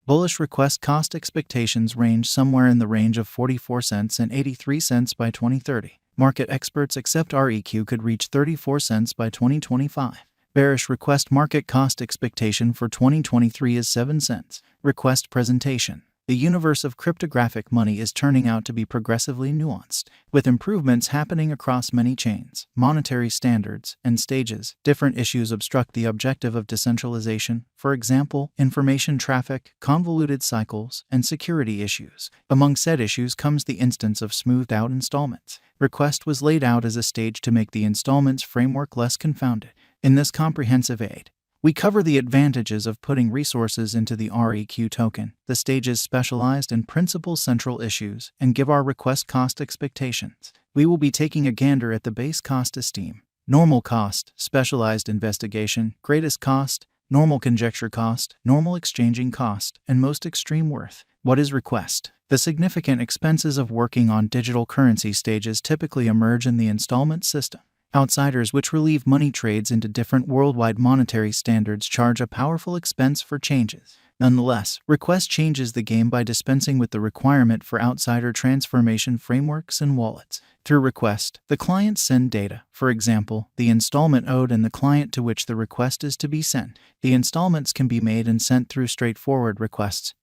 Bullish request cost expectations range somewhere in the range of 44 cents and 83 cents by 2030. Market experts accept REQ could reach 34 cents by 2025. Bearish request market cost expectation for 2023 is 7 cents. Request presentation. The universe of cryptographic money is turning out to be progressively nuanced, with improvements happening across many chains, monetary standards, and stages. Different issues obstruct the objective of decentralization, for example, information traffic, convoluted cycles, and security issues. Among said issues comes the instance of smoothed-out installments. Request was laid out as a stage to make the installments framework less confounded. In this comprehensive aid, we cover the advantages of putting resources into the REQ token, the stage's specialized and principal central issues, and give our request cost expectations. We will be taking a gander at the base cost esteem, normal cost, specialized investigation, greatest cost, normal conjecture cost, normal exchanging cost, and most extreme worth. What is request? The significant expenses of working on digital currency stages typically emerge in the installment system. Outsiders which relieve money trades into different worldwide monetary standards charge a powerful expense for changes. Nonetheless, request changes the game by dispensing with the requirement for outsider transformation frameworks and wallets. Through request, the clients send data, for example, the installment owed and the client to which the request is to be sent. The installments can be made and sent through straightforward requests,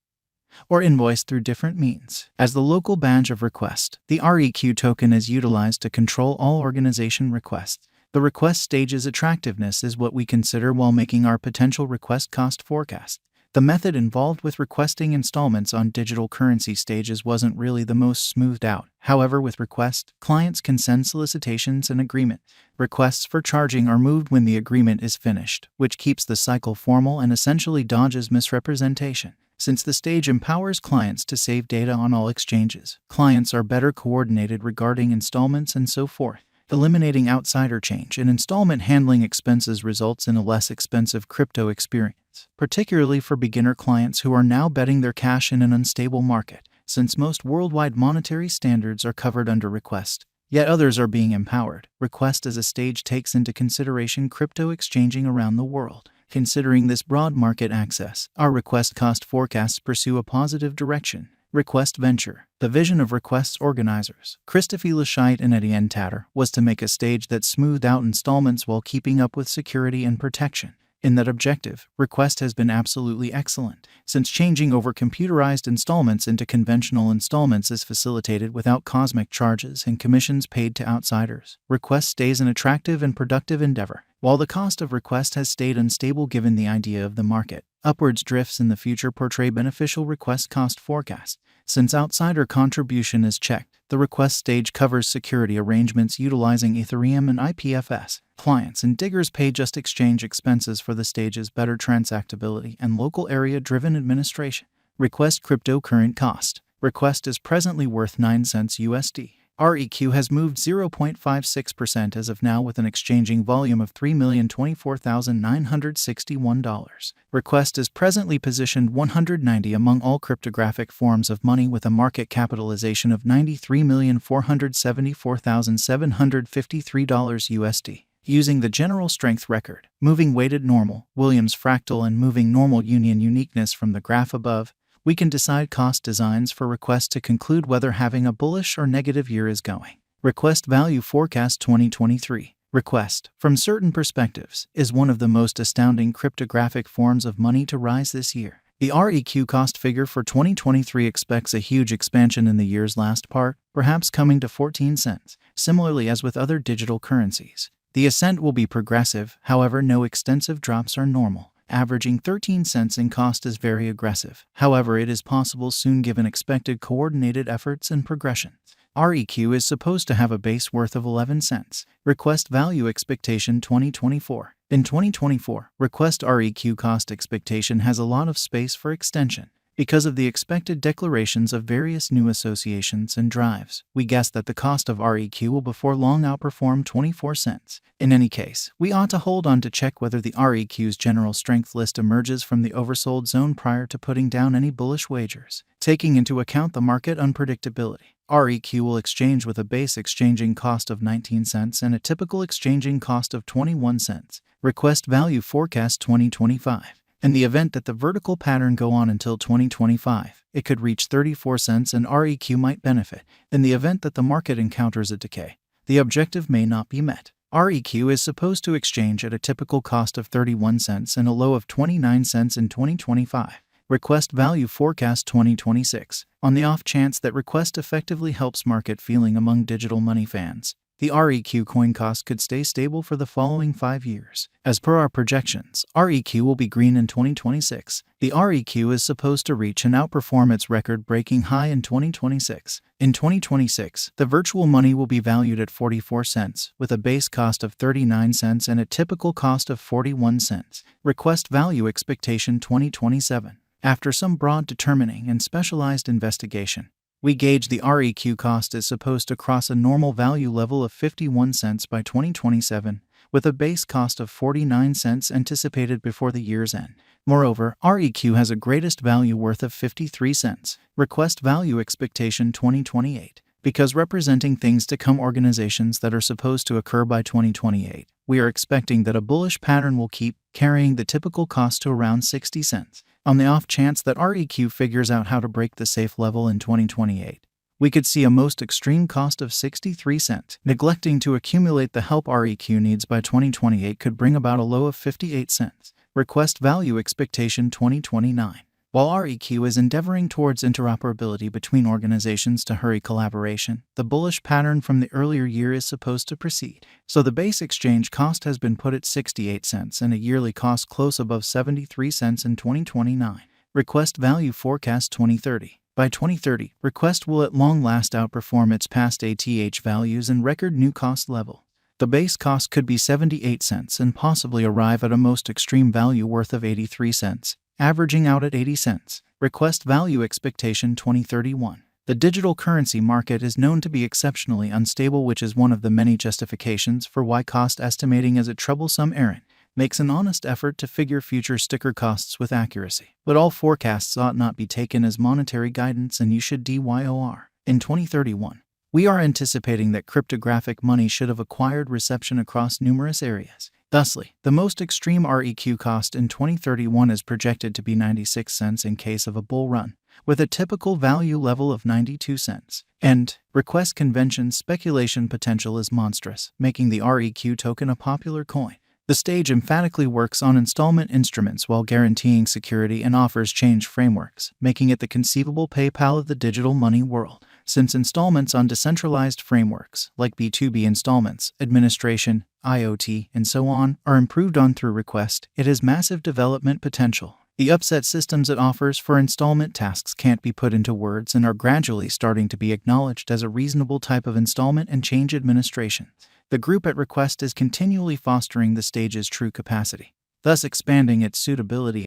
or invoiced through different means. As the local badge of request, the REQ token is utilized to control all organization requests. The request stage's attractiveness is what we consider while making our potential request cost forecast. The method involved with requesting installments on digital currency stages wasn't really the most smoothed out. However, with request, clients can send solicitations and agreement. Requests for charging are moved when the agreement is finished, which keeps the cycle formal and essentially dodges misrepresentation. Since the stage empowers clients to save data on all exchanges, clients are better coordinated regarding installments and so forth. Eliminating outsider change and installment handling expenses results in a less expensive crypto experience, particularly for beginner clients who are now betting their cash in an unstable market. Since most worldwide monetary standards are covered under request, yet others are being empowered, request as a stage takes into consideration crypto exchanging around the world. Considering this broad market access, our request cost forecasts pursue a positive direction. Request venture. The vision of request's organizers, Christophe Laschite and Etienne Tatter, was to make a stage that smoothed out installments while keeping up with security and protection. In that objective, request has been absolutely excellent, since changing over computerized installments into conventional installments is facilitated without cosmic charges and commissions paid to outsiders. Request stays an attractive and productive endeavor. While the cost of request has stayed unstable given the idea of the market, upwards drifts in the future portray beneficial request cost forecast. Since outsider contribution is checked, the request stage covers security arrangements utilizing Ethereum and IPFS. Clients and diggers pay just exchange expenses for the stage's better transactability and local area-driven administration. Request crypto current cost. Request is presently worth 9 cents USD. REQ has moved 0.56% as of now with an exchanging volume of $3,024,961. Request is presently positioned 190 among all cryptographic forms of money with a market capitalization of $93,474,753 USD. Using the general strength record, moving weighted normal, Williams fractal and moving normal union uniqueness from the graph above, we can decide cost designs for request to conclude whether having a bullish or negative year is going. Request value forecast 2023. Request, from certain perspectives, is one of the most astounding cryptographic forms of money to rise this year. The REQ cost figure for 2023 expects a huge expansion in the year's last part, perhaps coming to 14 cents. Similarly as with other digital currencies, the ascent will be progressive, however no extensive drops are normal. Averaging 13 cents in cost is very aggressive. However, it is possible soon given expected coordinated efforts and progressions. REQ is supposed to have a base worth of 11 cents. Request value expectation 2024. In 2024, request REQ cost expectation has a lot of space for extension. Because of the expected declarations of various new associations and drives, we guess that the cost of REQ will before long outperform 24 cents. In any case, we ought to hold on to check whether the REQ's general strength list emerges from the oversold zone prior to putting down any bullish wagers. Taking into account the market unpredictability, REQ will exchange with a base exchanging cost of 19 cents and a typical exchanging cost of 21 cents. Request value forecast 2025. In the event that the vertical pattern go on until 2025, it could reach 34 cents and REQ might benefit. In the event that the market encounters a decay, the objective may not be met. REQ is supposed to exchange at a typical cost of 31 cents and a low of 29 cents in 2025. Request value forecast 2026. On the off chance that request effectively helps market feeling among digital money fans, the REQ coin cost could stay stable for the following 5 years. As per our projections, REQ will be green in 2026. The REQ is supposed to reach and outperform its record-breaking high in 2026. In 2026, the virtual money will be valued at 44 cents, with a base cost of 39 cents and a typical cost of 41 cents. Request value expectation 2027. After some broad determining and specialized investigation, we gauge the REQ cost is supposed to cross a normal value level of 51 cents by 2027, with a base cost of 49 cents anticipated before the year's end. Moreover, REQ has a greatest value worth of 53 cents. Request value expectation 2028. Because representing things to come organizations that are supposed to occur by 2028, we are expecting that a bullish pattern will keep carrying the typical cost to around 60 cents. On the off chance that REQ figures out how to break the safe level in 2028, we could see a most extreme cost of 63 cents. Neglecting to accumulate the help REQ needs by 2028 could bring about a low of 58 cents. Request value expectation 2029. While REQ is endeavoring towards interoperability between organizations to hurry collaboration, the bullish pattern from the earlier year is supposed to proceed. So the base exchange cost has been put at 68 cents and a yearly cost close above 73 cents in 2029. Request value forecast 2030. By 2030, Request will at long last outperform its past ATH values and record new cost level. The base cost could be 78 cents and possibly arrive at a most extreme value worth of 83 cents. Averaging out at 80 cents. Request value expectation 2031. The digital currency market is known to be exceptionally unstable, which is one of the many justifications for why cost estimating is a troublesome errand. Makes an honest effort to figure future sticker costs with accuracy. But all forecasts ought not be taken as monetary guidance and you should DYOR. In 2031, we are anticipating that cryptographic money should have acquired reception across numerous areas. Thusly, the most extreme REQ cost in 2031 is projected to be 96 cents in case of a bull run, with a typical value level of 92 cents. And request convention speculation potential is monstrous, making the REQ token a popular coin. The stage emphatically works on installment instruments while guaranteeing security and offers change frameworks, making it the conceivable PayPal of the digital money world. Since installments on decentralized frameworks, like B2B installments, administration, IoT, and so on, are improved on through request, it has massive development potential. The upset systems it offers for installment tasks can't be put into words and are gradually starting to be acknowledged as a reasonable type of installment and change administration. The group at Request is continually fostering the stage's true capacity, thus expanding its suitability